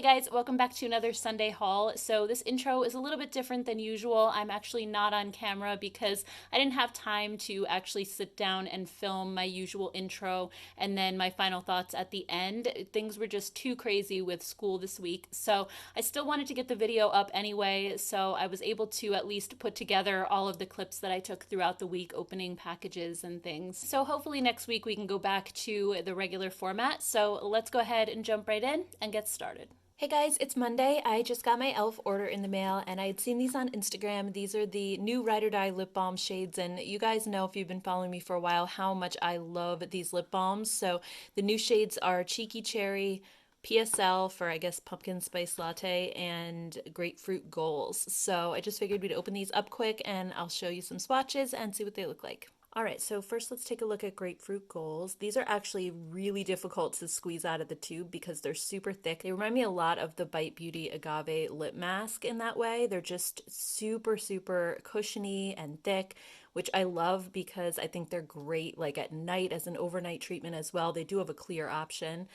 Hey guys, welcome back to another Sunday haul. So this intro is a little bit different than usual. I'm actually not on camera because I didn't have time to actually sit down and film my usual intro and then my final thoughts at the end. Things were just too crazy with school this week. So I still wanted to get the video up anyway, so I was able to at least put together all of the clips that I took throughout the week opening packages and things. So hopefully next week we can go back to the regular format. So let's go ahead and jump right in and get started. Hey guys, it's Monday. I just got my e.l.f. order in the mail and I had seen these on Instagram. These are the new Ride or Die lip balm shades, and you guys know if you've been following me for a while how much I love these lip balms. So the new shades are Cheeky Cherry, PSL for I guess pumpkin spice latte, and grapefruit goals. So I just figured we'd open these up quick and I'll show you some swatches and see what they look like. All right, so first let's take a look at grapefruit goals. These are actually really difficult to squeeze out of the tube because they're super thick. They remind me a lot of the Bite Beauty Agave lip mask in that way. They're just super, super cushiony and thick, which I love because I think they're great like at night as an overnight treatment as well. They do have a clear option.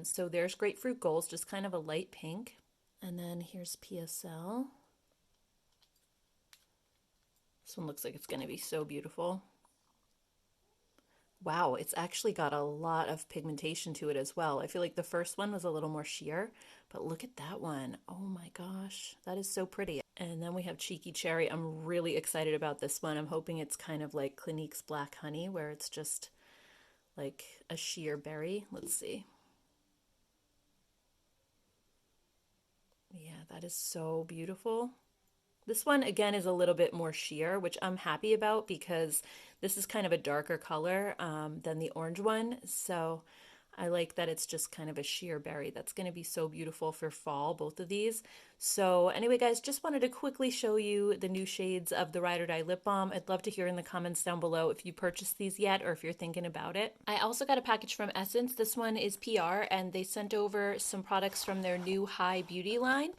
So there's grapefruit goals, just kind of a light pink. And then here's PSL. This one looks like it's going to be so beautiful. Wow, it's actually got a lot of pigmentation to it as well. I feel like the first one was a little more sheer, but look at that one. Oh my gosh, that is so pretty. And then we have Cheeky Cherry. I'm really excited about this one. I'm hoping it's kind of like Clinique's Black Honey, where it's just like a sheer berry. Let's see. Yeah, that is so beautiful. This one, again, is a little bit more sheer, which I'm happy about because this is kind of a darker color than the orange one. So I like that it's just kind of a sheer berry. That's going to be so beautiful for fall, both of these. So anyway, guys, just wanted to quickly show you the new shades of the Ride or Die Lip Balm. I'd love to hear in the comments down below if you purchased these yet or if you're thinking about it. I also got a package from Essence. This one is PR, and they sent over some products from their new High Beauty line.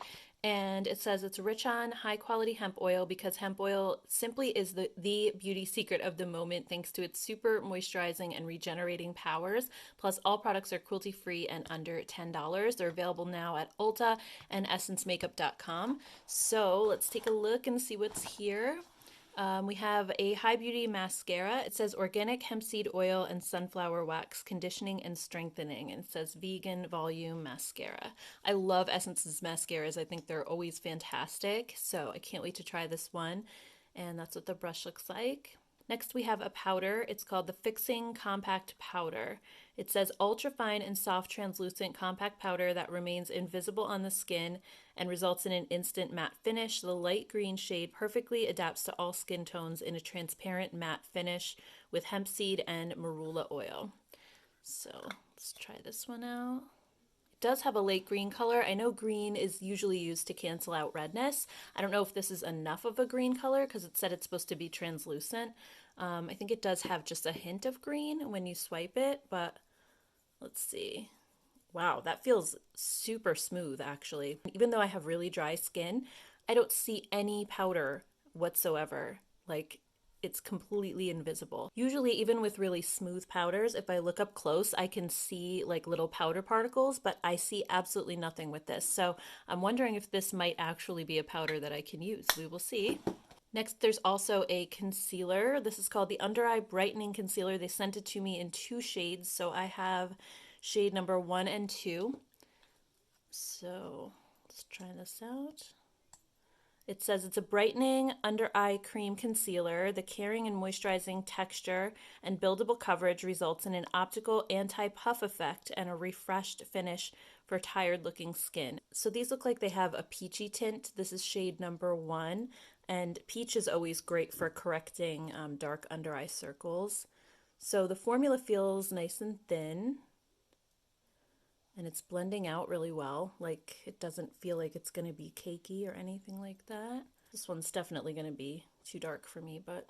And it says it's rich on high quality hemp oil because hemp oil simply is the beauty secret of the moment thanks to its super moisturizing and regenerating powers. Plus, all products are cruelty free and under $10. They're available now at Ulta and essencemakeup.com. So let's take a look and see what's here. We have a High Beauty mascara. It says organic hemp seed oil and sunflower wax conditioning and strengthening. And it says vegan volume mascara. I love Essence's mascaras. I think they're always fantastic. So I can't wait to try this one. And that's what the brush looks like. Next we have a powder. It's called the Fixing Compact Powder. It says ultra fine and soft translucent compact powder that remains invisible on the skin and results in an instant matte finish. The light green shade perfectly adapts to all skin tones in a transparent matte finish with hemp seed and marula oil. So let's try this one out. It does have a light green color. I know green is usually used to cancel out redness. I don't know if this is enough of a green color because it said it's supposed to be translucent. I think it does have just a hint of green when you swipe it, but let's see. Wow, that feels super smooth actually. Even though I have really dry skin, I don't see any powder whatsoever. Like, it's completely invisible. Usually, even with really smooth powders, if I look up close, I can see like little powder particles, but I see absolutely nothing with this. So I'm wondering if this might actually be a powder that I can use. We will see. Next, there's also a concealer. This is called the Under Eye Brightening Concealer. They sent it to me in 2 shades. So I have shade number 1 and 2. So let's try this out. It says it's a brightening under eye cream concealer. The caring and moisturizing texture and buildable coverage results in an optical anti-puff effect and a refreshed finish for tired looking skin. So these look like they have a peachy tint. This is shade number 1, and peach is always great for correcting dark under eye circles. So the formula feels nice and thin. And it's blending out really well. Like, it doesn't feel like it's going to be cakey or anything like that. This one's definitely going to be too dark for me, but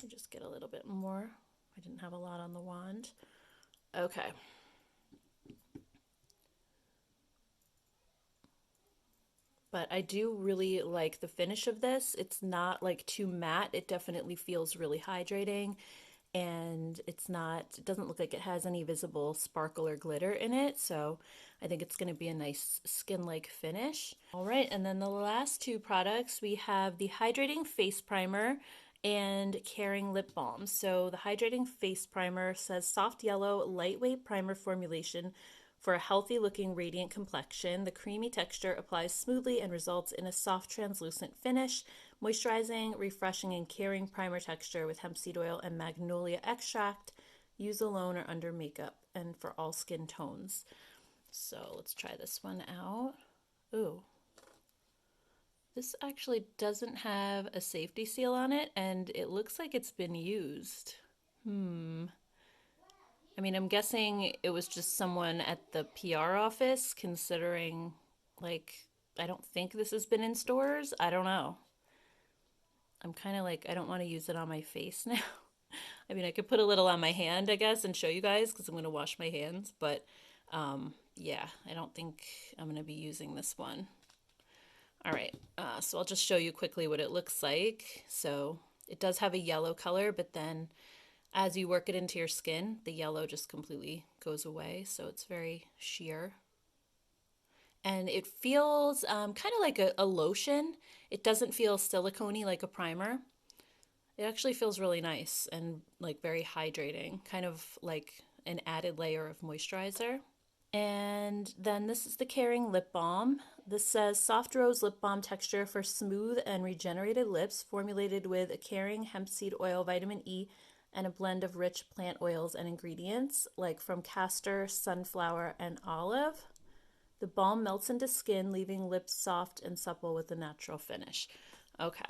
I just get a little bit more. I didn't have a lot on the wand. Okay. But I do really like the finish of this. It's not like too matte. It definitely feels really hydrating. and it doesn't look like it has any visible sparkle or glitter in it. So I think it's going to be a nice skin-like finish. All right, and then the last two products, we have the Hydrating Face Primer and Caring Lip Balm. So the Hydrating Face Primer says soft yellow, lightweight primer formulation for a healthy looking radiant complexion. The creamy texture applies smoothly and results in a soft translucent finish, moisturizing, refreshing, and caring primer texture with hemp seed oil and magnolia extract. Use alone or under makeup and for all skin tones. So let's try this one out. Ooh. This actually doesn't have a safety seal on it, and it looks like it's been used. I mean, I'm guessing it was just someone at the PR office, considering, like, I don't think this has been in stores. I don't know. I'm kind of like, I don't want to use it on my face now. I mean, I could put a little on my hand, I guess, and show you guys because I'm going to wash my hands. But yeah, I don't think I'm going to be using this one. All right, so I'll just show you quickly what it looks like. So it does have a yellow color, but then as you work it into your skin, the yellow just completely goes away. So it's very sheer. And it feels kind of like a lotion. It doesn't feel silicone-y like a primer. It actually feels really nice and like very hydrating, kind of like an added layer of moisturizer. And then this is the Caring Lip Balm. This says soft rose lip balm texture for smooth and regenerated lips, formulated with a caring hemp seed oil, vitamin E, and a blend of rich plant oils and ingredients like from castor, sunflower, and olive. The balm melts into skin, leaving lips soft and supple with a natural finish. Okay.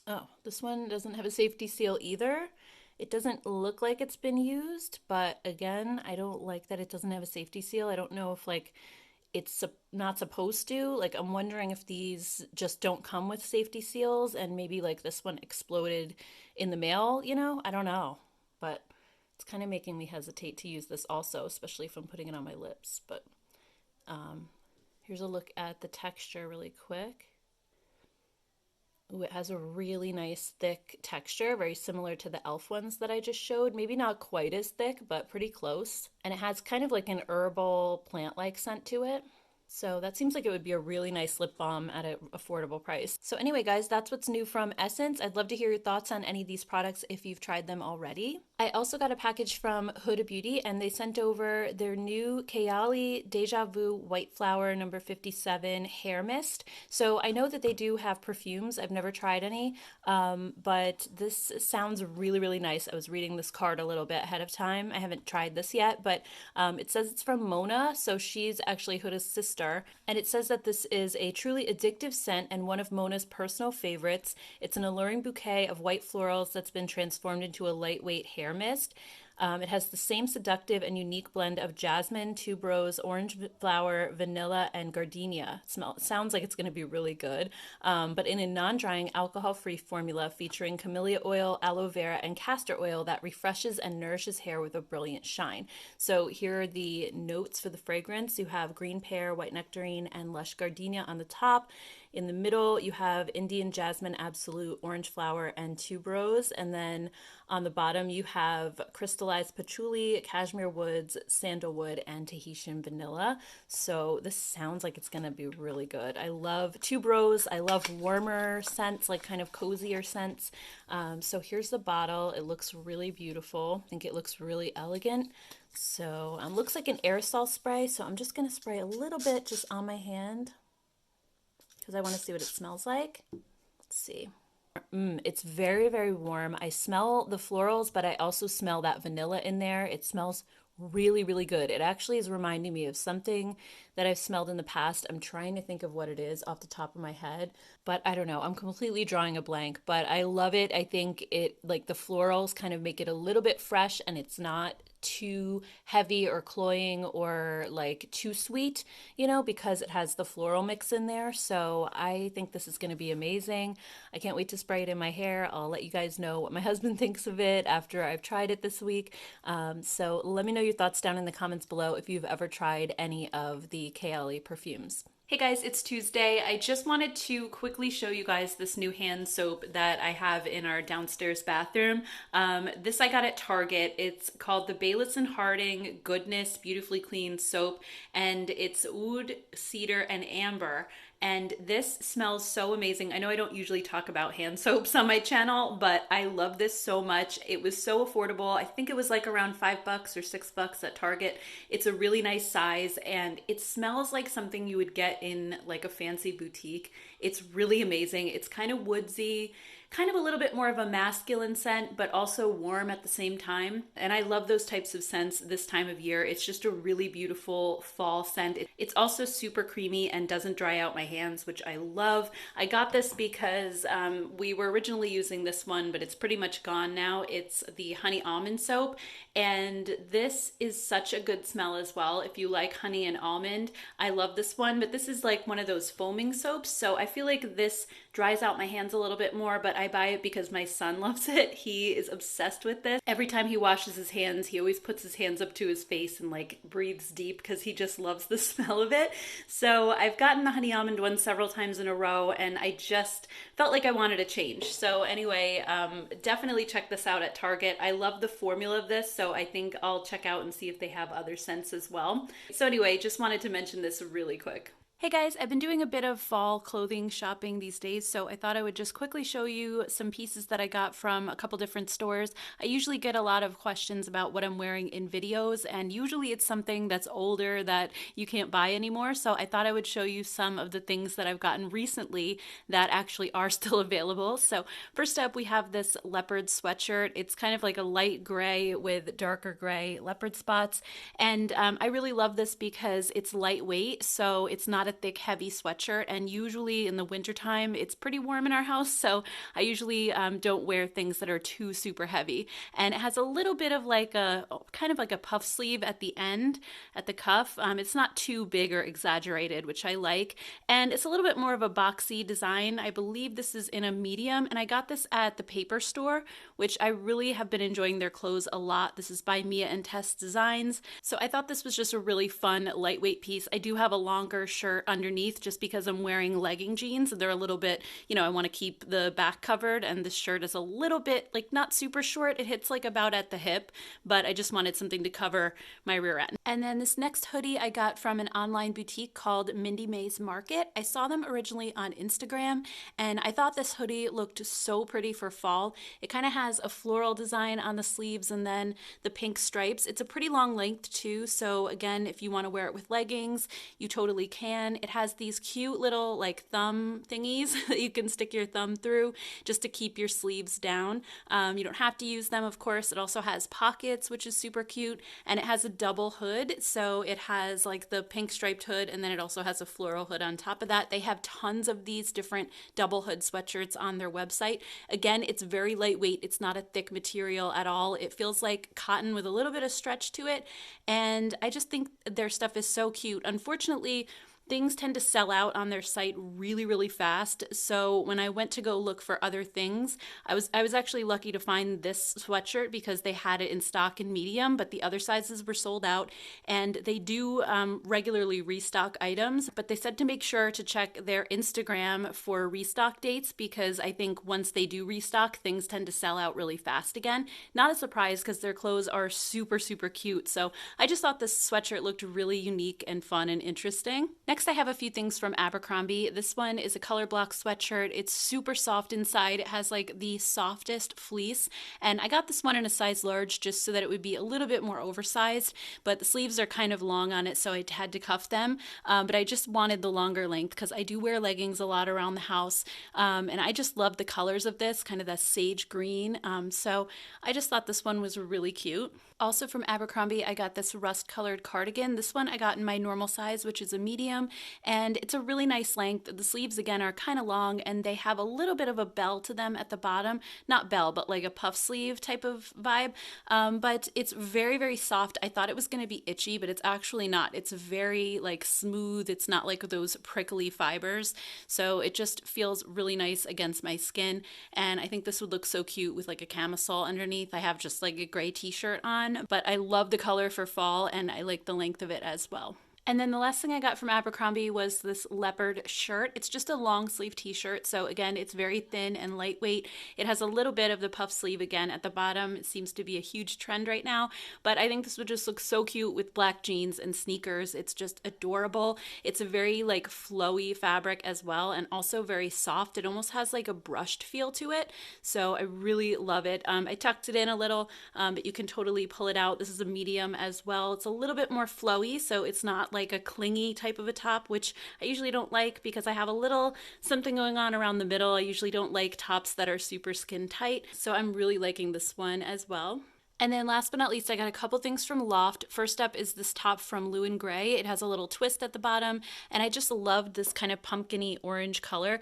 Oh, this one doesn't have a safety seal either. It doesn't look like it's been used, but again, I don't like that it doesn't have a safety seal. I don't know if like it's not supposed to. Like I'm wondering if these just don't come with safety seals and maybe like this one exploded in the mail, you know? I don't know. But it's kind of making me hesitate to use this also, especially if I'm putting it on my lips. But here's a look at the texture really quick. Ooh, it has a really nice thick texture, very similar to the e.l.f. ones that I just showed. Maybe not quite as thick, but pretty close. And it has kind of like an herbal plant-like scent to it. So that seems like it would be a really nice lip balm at an affordable price. So anyway, guys, that's what's new from Essence. I'd love to hear your thoughts on any of these products if you've tried them already. I also got a package from Huda Beauty, and they sent over their new Kayali Deja Vu White Flower number 57 hair mist. So I know that they do have perfumes. I've never tried any, but this sounds really, really nice. I was reading this card a little bit ahead of time. I haven't tried this yet, but it says it's from Mona, so she's actually Huda's sister. And it says that this is a truly addictive scent and one of Mona's personal favorites. It's an alluring bouquet of white florals that's been transformed into a lightweight hair mist. It has the same seductive and unique blend of jasmine, tuberose, orange flower, vanilla, and gardenia. Sounds like it's going to be really good, but in a non-drying, alcohol-free formula featuring camellia oil, aloe vera, and castor oil that refreshes and nourishes hair with a brilliant shine. So here are the notes for the fragrance. You have green pear, white nectarine, and lush gardenia on the top. In the middle, you have Indian jasmine, absolute, orange flower, and tuberose. And then on the bottom, you have crystallized patchouli, cashmere woods, sandalwood, and Tahitian vanilla. So this sounds like it's going to be really good. I love tuberose. I love warmer scents, like kind of cozier scents. So here's the bottle. It looks really beautiful. I think it looks really elegant. So looks like an aerosol spray. So I'm just going to spray a little bit just on my hand, because I want to see what it smells like. Let's see. It's very, very warm. I smell the florals, but I also smell that vanilla in there. It smells really, really good. It actually is reminding me of something that I've smelled in the past. I'm trying to think of what it is off the top of my head, but I don't know. I'm completely drawing a blank, but I love it. I think it, like the florals kind of make it a little bit fresh, and it's not too heavy or cloying or like too sweet, you know, because it has the floral mix in there. So I think this is going to be amazing. I can't wait to spray it in my hair. I'll let you guys know what my husband thinks of it after I've tried it this week. So let me know your thoughts down in the comments below if you've ever tried any of the Kayali perfumes. Hey guys, it's Tuesday. I just wanted to quickly show you guys this new hand soap that I have in our downstairs bathroom. This I got at Target. It's called the Bayless and Harding Goodness Beautifully Clean Soap, and it's oud, cedar, and amber. And this smells so amazing. I know I don't usually talk about hand soaps on my channel, but I love this so much. It was so affordable. I think it was like around $5 or $6 at Target. It's a really nice size and it smells like something you would get in like a fancy boutique. It's really amazing. It's kind of woodsy, kind of a little bit more of a masculine scent, but also warm at the same time. And I love those types of scents this time of year. It's just a really beautiful fall scent. It's also super creamy and doesn't dry out my hands, which I love. I got this because we were originally using this one, but it's pretty much gone now. It's the honey almond soap. And this is such a good smell as well. If you like honey and almond, I love this one, but this is like one of those foaming soaps. So I feel like this dries out my hands a little bit more, but I buy it because my son loves it. He is obsessed with this. Every time he washes his hands, he always puts his hands up to his face and like breathes deep because he just loves the smell of it. So I've gotten the honey almond one several times in a row and I just felt like I wanted a change. So anyway, definitely check this out at Target. I love the formula of this, so I think I'll check out and see if they have other scents as well. So anyway, just wanted to mention this really quick. Hey guys, I've been doing a bit of fall clothing shopping these days, so I thought I would just quickly show you some pieces that I got from a couple different stores. I usually get a lot of questions about what I'm wearing in videos, and usually it's something that's older that you can't buy anymore, so I thought I would show you some of the things that I've gotten recently that actually are still available. So first up, we have this leopard sweatshirt. It's kind of like a light gray with darker gray leopard spots, and I really love this because it's lightweight, so it's not a thick, heavy sweatshirt. And usually in the wintertime, it's pretty warm in our house. So I usually don't wear things that are too super heavy. And it has a little bit of like a kind of like a puff sleeve at the end, at the cuff. It's not too big or exaggerated, which I like. And it's a little bit more of a boxy design. I believe this is in a medium. And I got this at the Paper Store, which I really have been enjoying their clothes a lot. This is by Mia and Tess Designs. So I thought this was just a really fun, lightweight piece. I do have a longer shirt underneath just because I'm wearing legging jeans and they're a little bit, I want to keep the back covered, and this shirt is a little bit like not super short. It hits like about at the hip, but I just wanted something to cover my rear end. And then this next hoodie I got from an online boutique called Mindy May's Market. I saw them originally on Instagram and I thought this hoodie looked so pretty for fall. It kind of has a floral design on the sleeves and then the pink stripes. It's a pretty long length too, so again, if you want to wear it with leggings, you totally can. It has these cute little like thumb thingies that you can stick your thumb through just to keep your sleeves down. You don't have to use them, of course. It also has pockets, which is super cute, and it has a double hood. So it has like the pink striped hood, and then it also has a floral hood on top of that. They have tons of these different double hood sweatshirts on their website. Again, it's very lightweight. It's not a thick material at all. It feels like cotton with a little bit of stretch to it, and I just think their stuff is so cute. Unfortunately, things tend to sell out on their site really, really fast. So when I went to go look for other things, I was actually lucky to find this sweatshirt because they had it in stock in medium, but the other sizes were sold out. And they do regularly restock items, but they said to make sure to check their Instagram for restock dates because I think once they do restock, things tend to sell out really fast again. Not a surprise because their clothes are super, super cute. So I just thought this sweatshirt looked really unique and fun and interesting. Next, I have a few things from Abercrombie. This one is a color block sweatshirt. It's super soft inside. It has like the softest fleece. And I got this one in a size large just so that it would be a little bit more oversized, but the sleeves are kind of long on it, so I had to cuff them. But I just wanted the longer length because I do wear leggings a lot around the house. And I just love the colors of this, kind of that sage green. So I just thought this one was really cute. Also from Abercrombie, I got this rust-colored cardigan. This one I got in my normal size, which is a medium, and it's a really nice length. The sleeves, again, are kind of long, and they have a little bit of a bell to them at the bottom. Not bell, but like a puff sleeve type of vibe. But it's very, very soft. I thought it was going to be itchy, but it's actually not. It's very like smooth. It's not like those prickly fibers. So it just feels really nice against my skin, and I think this would look so cute with like a camisole underneath. I have just like a gray t-shirt on, but I love the color for fall and I like the length of it as well. And then the last thing I got from Abercrombie was this leopard shirt. It's just a long sleeve t-shirt. So again, it's very thin and lightweight. It has a little bit of the puff sleeve again at the bottom. It seems to be a huge trend right now, but I think this would just look so cute with black jeans and sneakers. It's just adorable. It's a very like flowy fabric as well, and also very soft. It almost has like a brushed feel to it. So I really love it. I tucked it in a little, but you can totally pull it out. This is a medium as well. It's a little bit more flowy, so it's not like a clingy type of a top, which I usually don't like because I have a little something going on around the middle. I usually don't like tops that are super skin tight, so I'm really liking this one as well. And then last but not least, I got a couple things from Loft. First up is this top from Lou and Grey. It has a little twist at the bottom, and I just loved this kind of pumpkin-y orange color.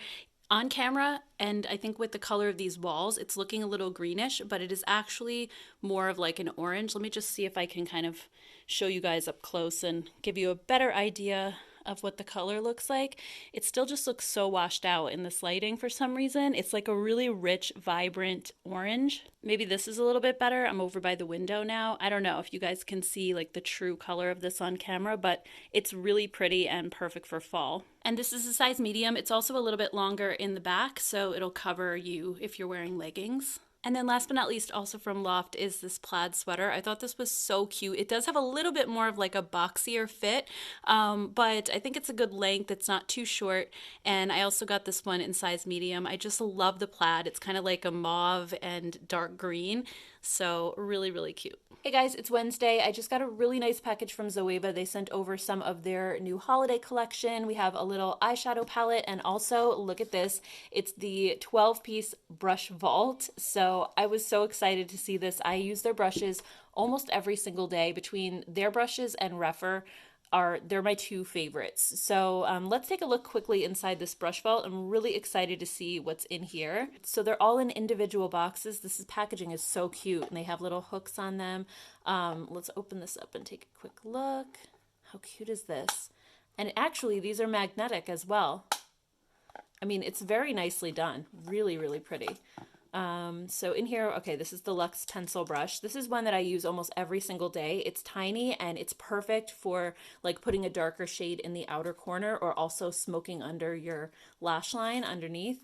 On camera, and I think with the color of these walls, it's looking a little greenish, but it is actually more of like an orange. Let me just see if I can kind of show you guys up close and give you a better idea of what the color looks like. It still just looks so washed out in this lighting for some reason. It's like a really rich, vibrant orange. Maybe this is a little bit better. I'm over by the window now. I don't know if you guys can see like the true color of this on camera, but it's really pretty and perfect for fall. And this is a size medium. It's also a little bit longer in the back, so it'll cover you if you're wearing leggings. And then last but not least, also from Loft, is this plaid sweater. I thought this was so cute. It does have a little bit more of like a boxier fit, but I think it's a good length. It's not too short. And I also got this one in size medium. I just love the plaid. It's kind of like a mauve and dark green. So really, really cute. Hey guys, it's Wednesday. I just got a really nice package from Zoeva. They sent over some of their new holiday collection. We have a little eyeshadow palette, and also look at this. It's the 12-piece brush vault. So I was so excited to see this. I use their brushes almost every single day. Between their brushes and Refer, they're my two favorites. So let's take a look quickly inside this brush vault. I'm really excited to see what's in here. So they're all in individual boxes. Packaging is so cute, and they have little hooks on them. Let's open this up and take a quick look. How cute is this? And actually, these are magnetic as well. I mean, it's very nicely done. Really, really pretty. So in here, okay, this is the Luxe pencil brush. This is one that I use almost every single day. It's tiny and it's perfect for like putting a darker shade in the outer corner, or also smoking under your lash line underneath.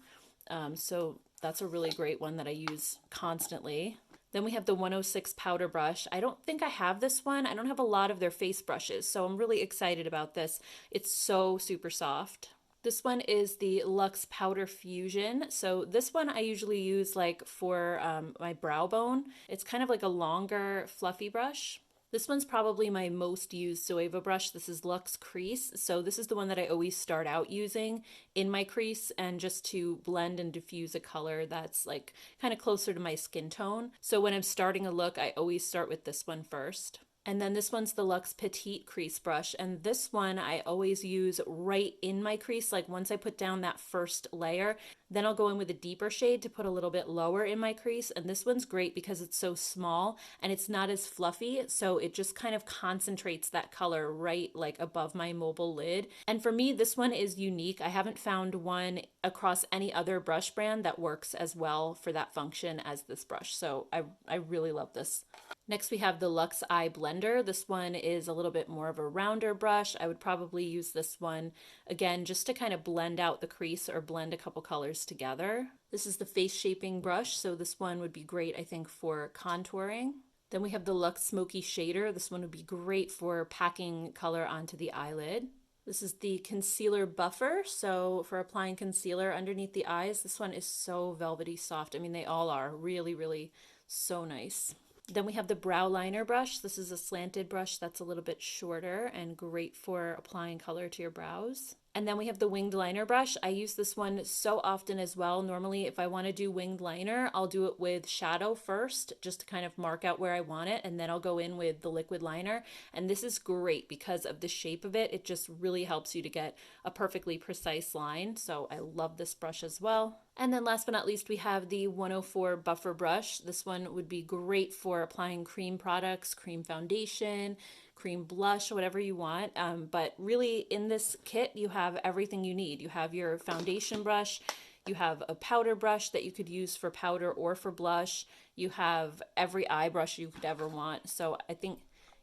So that's a really great one that I use constantly. Then we have the 106 powder brush. I don't think I have this one. I don't have a lot of their face brushes, so I'm really excited about this. It's so super soft. This one is the Luxe Powder Fusion. So this one I usually use like for my brow bone. It's kind of like a longer, fluffy brush. This one's probably my most used Zoeva brush. This is Luxe Crease. So this is the one that I always start out using in my crease, and just to blend and diffuse a color that's like kind of closer to my skin tone. So when I'm starting a look, I always start with this one first. And then this one's the Luxe Petite Crease Brush. And this one I always use right in my crease. Like once I put down that first layer, then I'll go in with a deeper shade to put a little bit lower in my crease. And this one's great because it's so small and it's not as fluffy. So it just kind of concentrates that color right like above my mobile lid. And for me, this one is unique. I haven't found one across any other brush brand that works as well for that function as this brush. So I really love this. Next, we have the Luxe Eye Blender. This one is a little bit more of a rounder brush. I would probably use this one, again, just to kind of blend out the crease or blend a couple colors together. This is the face shaping brush, so this one would be great, I think, for contouring. Then we have the Luxe Smoky Shader. This one would be great for packing color onto the eyelid. This is the Concealer Buffer, so for applying concealer underneath the eyes. This one is so velvety soft. I mean, they all are really, really so nice. Then we have the brow liner brush. This is a slanted brush that's a little bit shorter and great for applying color to your brows. And then we have the winged liner brush. I use this one so often as well. Normally, if I want to do winged liner, I'll do it with shadow first, just to kind of mark out where I want it, and then I'll go in with the liquid liner. And this is great because of the shape of it. It just really helps you to get a perfectly precise line. So I love this brush as well. And then last but not least, we have the 104 Buffer Brush. This one would be great for applying cream products, cream foundation, cream blush, whatever you want. But really in this kit, you have everything you need. You have your foundation brush, you have a powder brush that you could use for powder or for blush. You have every eye brush you could ever want. So I think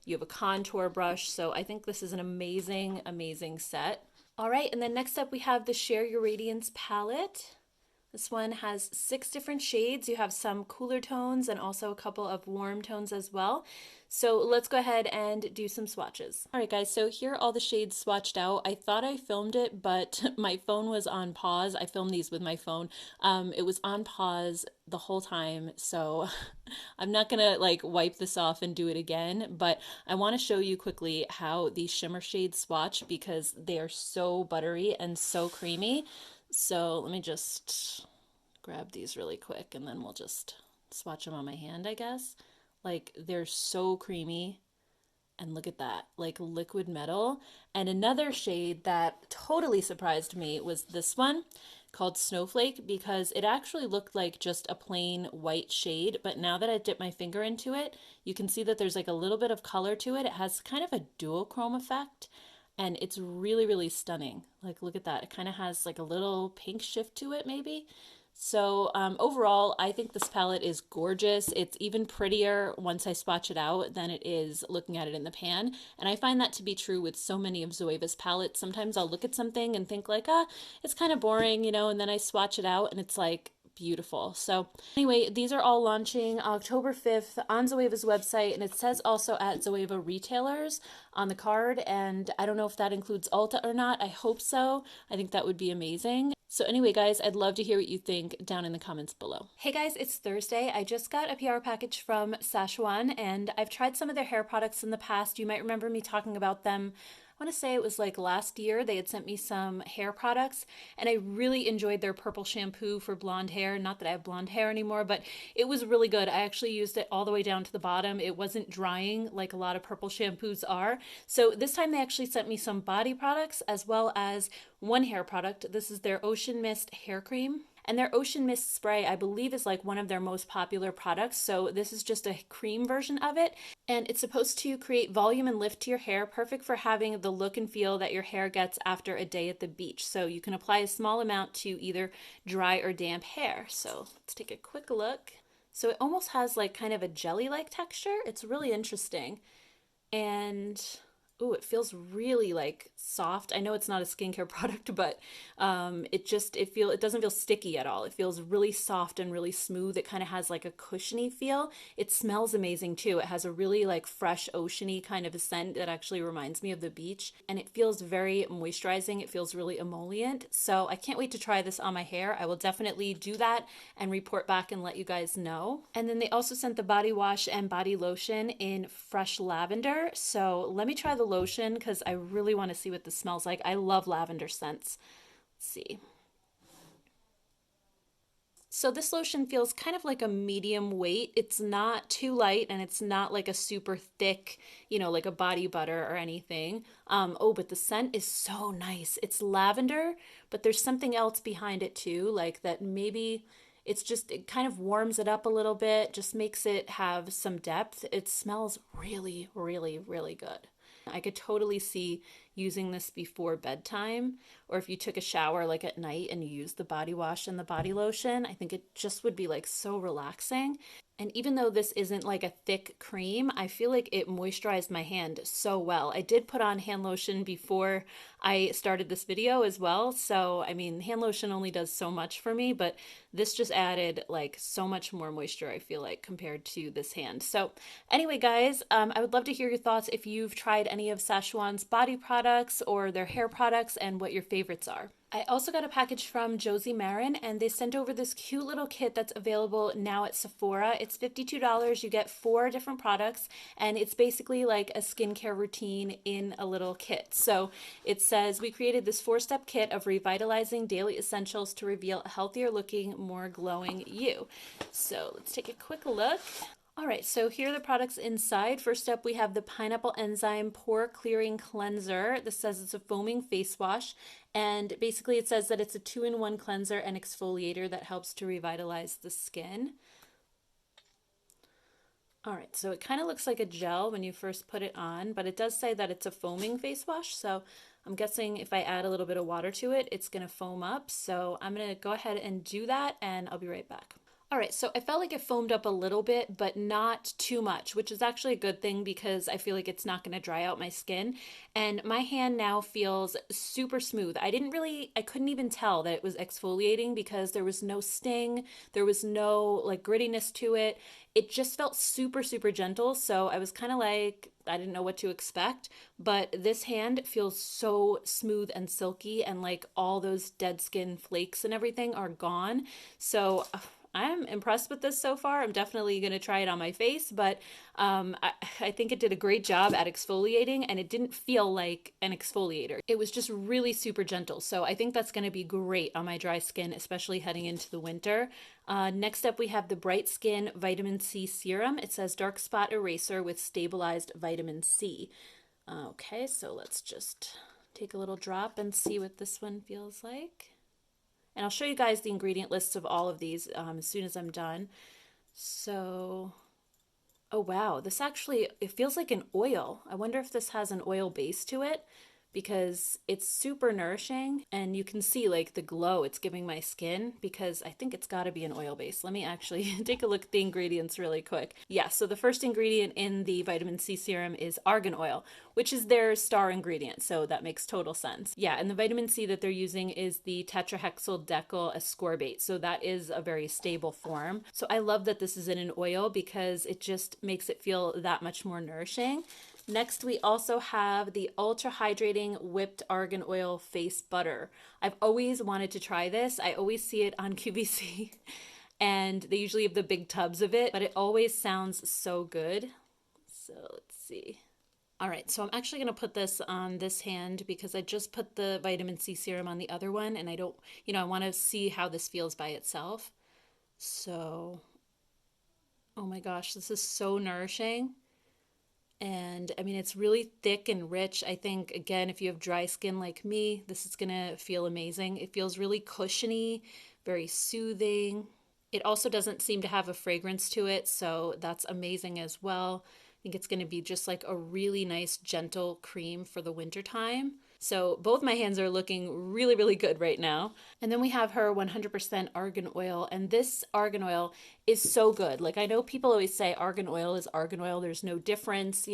You have a contour brush. So I think this is an amazing, amazing set. All right, and then next up we have the Share Your Radiance palette. This one has 6 different shades. You have some cooler tones and also a couple of warm tones as well. So let's go ahead and do some swatches. All right, guys, so here are all the shades swatched out. I thought I filmed it, but my phone was on pause. I filmed these with my phone. It was on pause the whole time, so I'm not gonna like wipe this off and do it again, but I want to show you quickly how these shimmer shades swatch because they are so buttery and so creamy. So let me just grab these really quick and then we'll just swatch them on my hand, I guess. Like they're so creamy. And look at that, like liquid metal. And another shade that totally surprised me was this one called Snowflake because it actually looked like just a plain white shade. But now that I dipped my finger into it, you can see that there's like a little bit of color to it. It has kind of a duochrome effect and it's really, really stunning. Like, look at that. It kind of has like a little pink shift to it, maybe. So overall, I think this palette is gorgeous. It's even prettier once I swatch it out than it is looking at it in the pan. And I find that to be true with so many of Zoeva's palettes. Sometimes I'll look at something and think like, ah, it's kind of boring, you know, and then I swatch it out and it's like beautiful. So anyway, these are all launching October 5th on Zoeva's website, and it says also at Zoeva retailers on the card, and I don't know if that includes Ulta or not. I hope so. I think that would be amazing. So anyway, guys, I'd love to hear what you think down in the comments below. Hey guys, it's Thursday. I just got a PR package from Sachajuan, and I've tried some of their hair products in the past. You might remember me talking about them. I want to say it was like last year. They had sent me some hair products and I really enjoyed their purple shampoo for blonde hair. Not that I have blonde hair anymore, but it was really good. I actually used it all the way down to the bottom. It wasn't drying like a lot of purple shampoos are. So this time they actually sent me some body products as well as one hair product. This is their Ocean Mist hair cream. And their Ocean Mist spray, I believe, is like one of their most popular products. So this is just a cream version of it. And it's supposed to create volume and lift to your hair, perfect for having the look and feel that your hair gets after a day at the beach. So you can apply a small amount to either dry or damp hair. So let's take a quick look. So it almost has like kind of a jelly-like texture. It's really interesting. And ooh, it feels really like soft. I know it's not a skincare product, but it doesn't feel sticky at all. It feels really soft and really smooth. It kind of has like a cushiony feel. It smells amazing too. It has a really like fresh oceany kind of a scent that actually reminds me of the beach, and it feels very moisturizing. It feels really emollient. So I can't wait to try this on my hair. I will definitely do that and report back and let you guys know. And then they also sent the body wash and body lotion in fresh lavender. So let me try the lotion because I really want to see what this smells like. I love lavender scents. Let's see. So this lotion feels kind of like a medium weight. It's not too light and it's not like a super thick, you know, like a body butter or anything. Oh, but the scent is so nice. It's lavender, but there's something else behind it too, like that maybe it kind of warms it up a little bit, just makes it have some depth. It smells really, really, really good. I could totally see using this before bedtime, or if you took a shower like at night and you used the body wash and the body lotion. I think it just would be like so relaxing. And even though this isn't like a thick cream, I feel like it moisturized my hand so well. I did put on hand lotion before I started this video as well. So, I mean, hand lotion only does so much for me, but this just added like so much more moisture, I feel like, compared to this hand. So anyway, guys, I would love to hear your thoughts if you've tried any of Sachajuan's body products or their hair products and what your favorites are. I also got a package from Josie Maran, and they sent over this cute little kit that's available now at Sephora. It's $52. You get 4 different products, and it's basically like a skincare routine in a little kit. So it says, we created this 4-step kit of revitalizing daily essentials to reveal a healthier looking, more glowing you. So let's take a quick look. All right, so here are the products inside. First up, we have the Pineapple Enzyme Pore Clearing Cleanser. This says it's a foaming face wash, and basically it says that it's a 2-in-1 cleanser and exfoliator that helps to revitalize the skin. All right, so it kind of looks like a gel when you first put it on, but it does say that it's a foaming face wash, so I'm guessing if I add a little bit of water to it, it's going to foam up. So I'm going to go ahead and do that, and I'll be right back. All right, so I felt like it foamed up a little bit, but not too much, which is actually a good thing because I feel like it's not going to dry out my skin. And my hand now feels super smooth. I couldn't even tell that it was exfoliating because there was no sting, there was no like grittiness to it. It just felt super, super gentle. So I was kind of like, I didn't know what to expect, but this hand feels so smooth and silky, and like all those dead skin flakes and everything are gone. So I'm impressed with this so far. I'm definitely going to try it on my face, but I think it did a great job at exfoliating, and it didn't feel like an exfoliator. It was just really super gentle. So I think that's going to be great on my dry skin, especially heading into the winter. Next up, we have the Bright Skin Vitamin C Serum. It says Dark Spot Eraser with Stabilized Vitamin C. Okay, so let's just take a little drop and see what this one feels like. And I'll show you guys the ingredient lists of all of these as soon as I'm done. So, oh wow, this actually, it feels like an oil. I wonder if this has an oil base to it because it's super nourishing, and you can see like the glow it's giving my skin because I think it's got to be an oil base. Let me actually take a look at the ingredients really quick. Yeah, so the first ingredient in the vitamin C serum is argan oil, which is their star ingredient, so that makes total sense. Yeah, and the vitamin C that they're using is the tetrahexyl decyl ascorbate, so that is a very stable form. So I love that this is in an oil because it just makes it feel that much more nourishing. Next, we also have the Ultra Hydrating Whipped Argan Oil Face Butter. I've always wanted to try this. I always see it on QVC, and they usually have the big tubs of it, but it always sounds so good. So let's see. All right, so I'm actually going to put this on this hand because I just put the vitamin C serum on the other one, and I don't, I want to see how this feels by itself. So, oh my gosh, this is so nourishing. And I mean, it's really thick and rich. I think, again, if you have dry skin like me, this is gonna feel amazing. It feels really cushiony, very soothing. It also doesn't seem to have a fragrance to it, so that's amazing as well. I think it's gonna be just like a really nice, gentle cream for the winter time. So both my hands are looking really, really good right now. And then we have her 100% argan oil. And this argan oil is so good. Like, I know people always say argan oil is argan oil, there's no difference,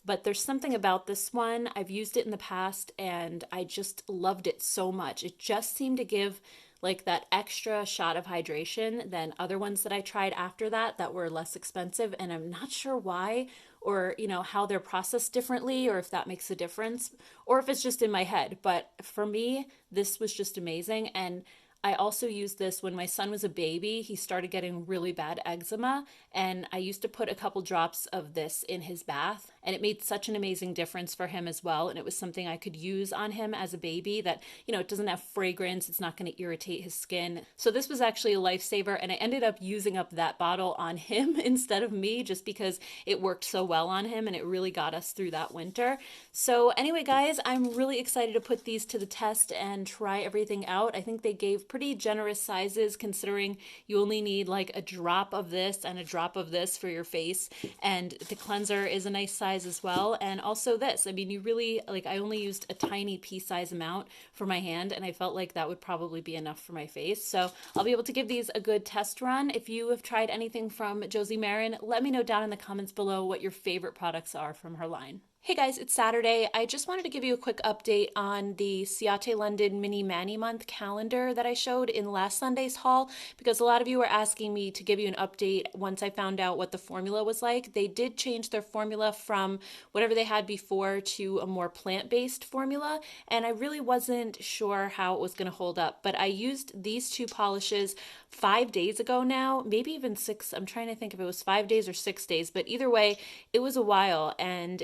but there's something about this one. I've used it in the past and I just loved it so much. It just seemed to give like that extra shot of hydration than other ones that I tried after that were less expensive. And I'm not sure why, or how they're processed differently, or if that makes a difference, or if it's just in my head. But for me, this was just amazing. And I also used this when my son was a baby. He started getting really bad eczema, and I used to put a couple drops of this in his bath, and it made such an amazing difference for him as well. And it was something I could use on him as a baby that, it doesn't have fragrance, it's not going to irritate his skin. So this was actually a lifesaver, and I ended up using up that bottle on him instead of me just because it worked so well on him and it really got us through that winter. So anyway, guys, I'm really excited to put these to the test and try everything out. I think they gave pretty generous sizes considering you only need like a drop of this and a drop of this for your face, and the cleanser is a nice size as well. And also this, I mean, you really, like, I only used a tiny pea size amount for my hand, and I felt like that would probably be enough for my face. So I'll be able to give these a good test run. If you have tried anything from Josie Maran, let me know down in the comments below what your favorite products are from her line. Hey guys, it's Saturday. I just wanted to give you a quick update on the Ciate London Mini Mani Month calendar that I showed in last Sunday's haul, because a lot of you were asking me to give you an update once I found out what the formula was like. They did change their formula from whatever they had before to a more plant-based formula, and I really wasn't sure how it was going to hold up, but I used these two polishes 5 days ago now, maybe even six. I'm trying to think if it was 5 days or 6 days, but either way, it was a while, and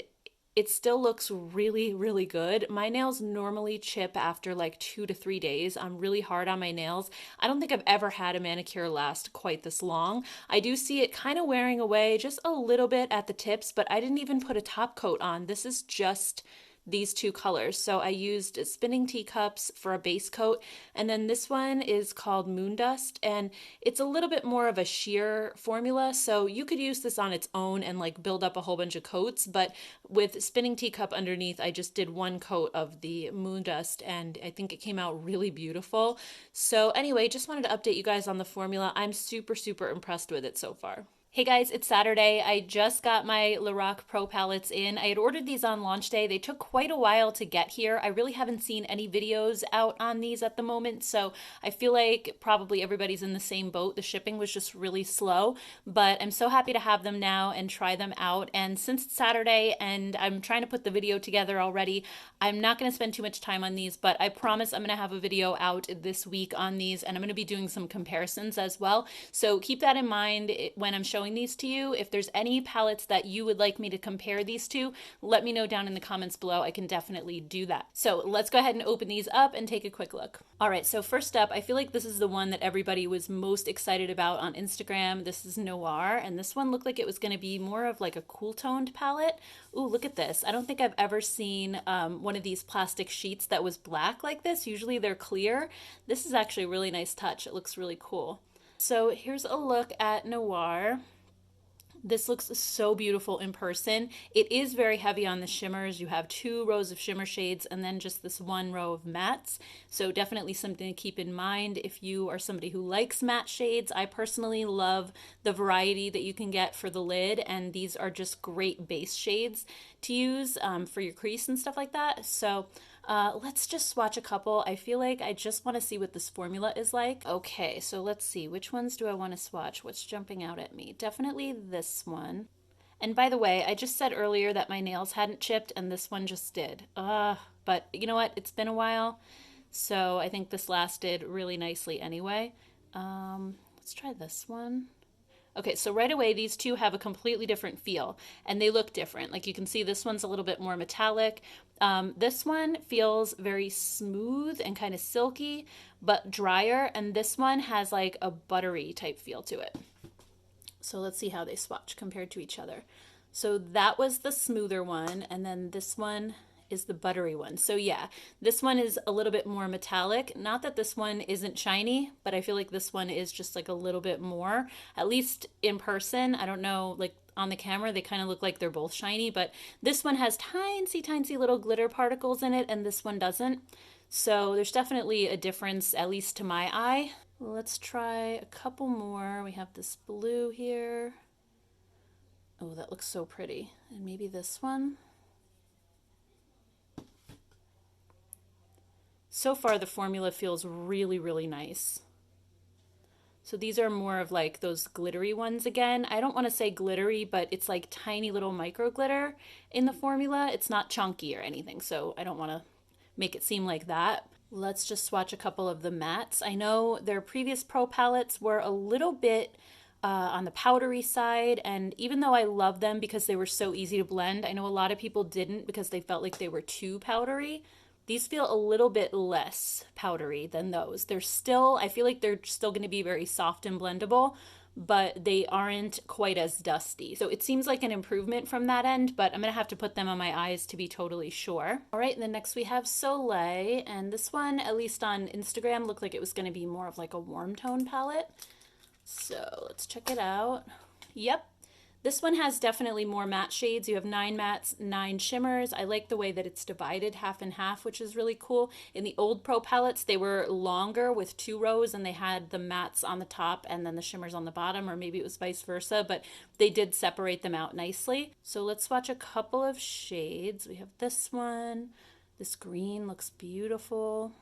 it still looks really, really good. My nails normally chip after like 2 to 3 days. I'm really hard on my nails. I don't think I've ever had a manicure last quite this long. I do see it kind of wearing away just a little bit at the tips, but I didn't even put a top coat on. This is just these two colors. So I used spinning teacups for a base coat, and then this one is called Moon Dust, and it's a little bit more of a sheer formula. So you could use this on its own and like build up a whole bunch of coats, but with spinning teacup underneath, I just did one coat of the Moon Dust, and I think it came out really beautiful. So anyway, just wanted to update you guys on the formula. I'm super, super impressed with it so far. Hey guys, it's Saturday. I just got my LORAC Pro Palettes in. I had ordered these on launch day. They took quite a while to get here. I really haven't seen any videos out on these at the moment, so I feel like probably everybody's in the same boat. The shipping was just really slow, but I'm so happy to have them now and try them out. And since it's Saturday and I'm trying to put the video together already, I'm not going to spend too much time on these, but I promise I'm going to have a video out this week on these, and I'm going to be doing some comparisons as well. So keep that in mind when I'm showing these to you. If there's any palettes that you would like me to compare these to, let me know down in the comments below. I can definitely do that. So let's go ahead and open these up and take a quick look. All right, so first up, I feel like this is the one that everybody was most excited about on Instagram. This is Noir, and this one looked like it was going to be more of like a cool toned palette. Ooh, look at this. I don't think I've ever seen one of these plastic sheets that was black like this. Usually they're clear. This is actually a really nice touch. It looks really cool. So here's a look at Noir. This looks so beautiful in person. It is very heavy on the shimmers. You have 2 rows of shimmer shades and then just this 1 row of mattes. So definitely something to keep in mind if you are somebody who likes matte shades. I personally love the variety that you can get for the lid, and these are just great base shades to use for your crease and stuff like that. So let's just swatch a couple. I feel like I just want to see what this formula is like. Okay, so let's see. Which ones do I want to swatch? What's jumping out at me? Definitely this one. And by the way, I just said earlier that my nails hadn't chipped, and this one just did. But you know what? It's been a while, so I think this lasted really nicely anyway. Let's try this one. Okay, so right away, these two have a completely different feel, and they look different. Like you can see, this one's a little bit more metallic. This one feels very smooth and kind of silky, but drier, and this one has like a buttery type feel to it. So let's see how they swatch compared to each other. So that was the smoother one, and then this one is the buttery one. So yeah, this one is a little bit more metallic. Not that this one isn't shiny, but I feel like this one is just like a little bit more, at least in person. I don't know, like on the camera, they kind of look like they're both shiny, but this one has tiny little glitter particles in it, and this one doesn't. So there's definitely a difference, at least to my eye. Let's try a couple more. We have this blue here. Oh, that looks so pretty. And maybe this one. So far, the formula feels really, really nice. So these are more of like those glittery ones again. I don't want to say glittery, but it's like tiny little micro glitter in the formula. It's not chunky or anything, so I don't want to make it seem like that. Let's just swatch a couple of the mattes. I know their previous Pro palettes were a little bit on the powdery side, and even though I love them because they were so easy to blend, I know a lot of people didn't because they felt like they were too powdery. These feel a little bit less powdery than those. They're still, I feel like they're still going to be very soft and blendable, but they aren't quite as dusty. So it seems like an improvement from that end, but I'm going to have to put them on my eyes to be totally sure. All right, and then next we have Soleil, and this one, at least on Instagram, looked like it was going to be more of like a warm tone palette. So let's check it out. Yep. This one has definitely more matte shades. You have 9 mattes, 9 shimmers. I like the way that it's divided half and half, which is really cool. In the old Pro palettes, they were longer with 2 rows, and they had the mattes on the top and then the shimmers on the bottom, or maybe it was vice versa, but they did separate them out nicely. So let's swatch a couple of shades. We have this one. This green looks beautiful.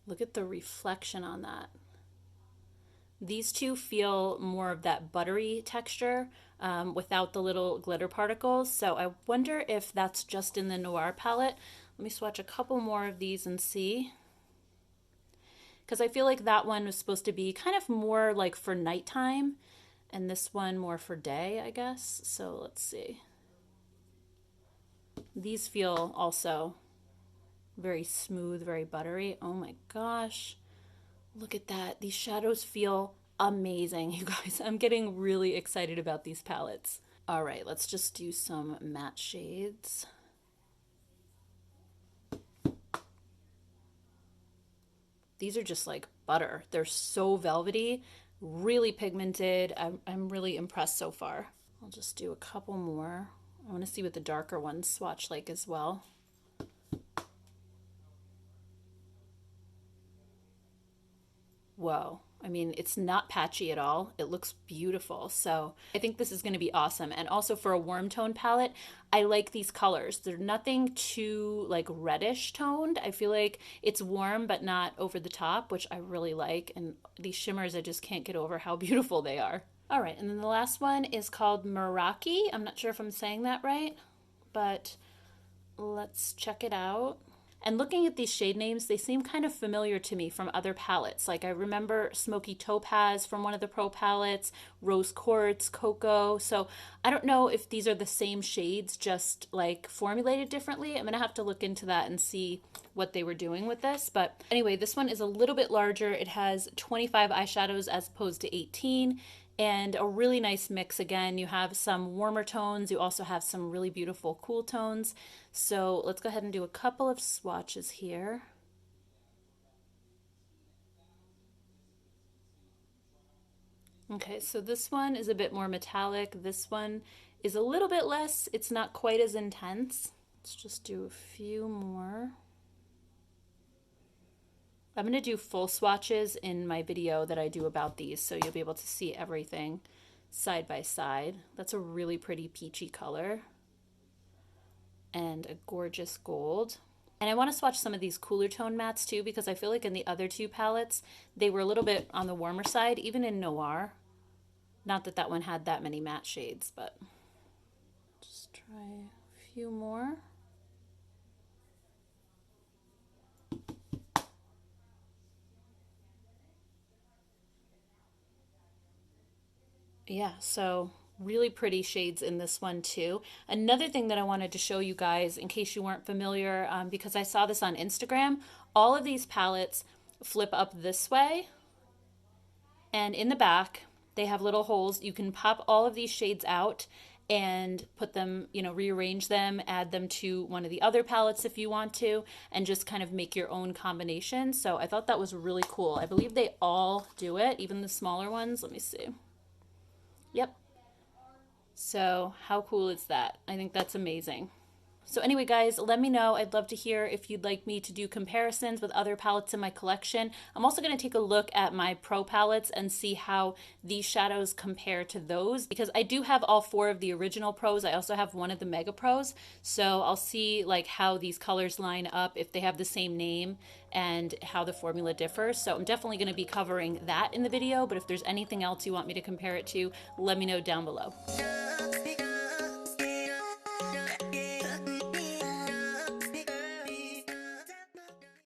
Look at the reflection on that. These two feel more of that buttery texture without the little glitter particles. So I wonder if that's just in the Noir palette. Let me swatch a couple more of these and see. Because I feel like that one was supposed to be kind of more like for nighttime, and this one more for day, I guess. So let's see. These feel also very smooth, very buttery. Oh my gosh. Look at that. These shadows feel amazing, you guys. I'm getting really excited about these palettes. All right, let's just do some matte shades. These are just like butter. They're so velvety, really pigmented. I'm really impressed so far. I'll just do a couple more. I want to see what the darker ones swatch like as well. Whoa. I mean, it's not patchy at all. It looks beautiful. So I think this is going to be awesome. And also for a warm tone palette, I like these colors. They're nothing too like reddish toned. I feel like it's warm but not over the top, which I really like. And these shimmers, I just can't get over how beautiful they are. All right, and then the last one is called Meraki. I'm not sure if I'm saying that right, but let's check it out. And looking at these shade names, they seem kind of familiar to me from other palettes. Like I remember Smoky Topaz from one of the Pro palettes, Rose Quartz, Cocoa. So I don't know if these are the same shades, just like formulated differently. I'm gonna have to look into that and see what they were doing with this. But anyway, this one is a little bit larger. It has 25 eyeshadows as opposed to 18, and a really nice mix. Again, you have some warmer tones, you also have some really beautiful cool tones. So let's go ahead and do a couple of swatches here. Okay, so this one is a bit more metallic. This one is a little bit less. It's not quite as intense. Let's just do a few more. I'm going to do full swatches in my video that I do about these, so you'll be able to see everything side by side. That's a really pretty peachy color and a gorgeous gold. And I want to swatch some of these cooler tone mattes too, because I feel like in the other two palettes, they were a little bit on the warmer side, even in Noir. Not that that one had that many matte shades, but just try a few more. Yeah, so really pretty shades in this one too. Another thing that I wanted to show you guys in case you weren't familiar, because I saw this on Instagram, all of these palettes flip up this way, and in the back they have little holes. You can pop all of these shades out and put them, rearrange them, add them to one of the other palettes if you want to, and just kind of make your own combination. So I thought that was really cool. I believe they all do it, even the smaller ones. Let me see. Yep. So how cool is that? I think that's amazing. So anyway, guys, let me know. I'd love to hear if you'd like me to do comparisons with other palettes in my collection. I'm also going to take a look at my Pro palettes and see how these shadows compare to those, because I do have all 4 of the original Pros. I also have one of the Mega Pros. So I'll see like how these colors line up, if they have the same name, and how the formula differs. So I'm definitely going to be covering that in the video, but if there's anything else you want me to compare it to, let me know down below.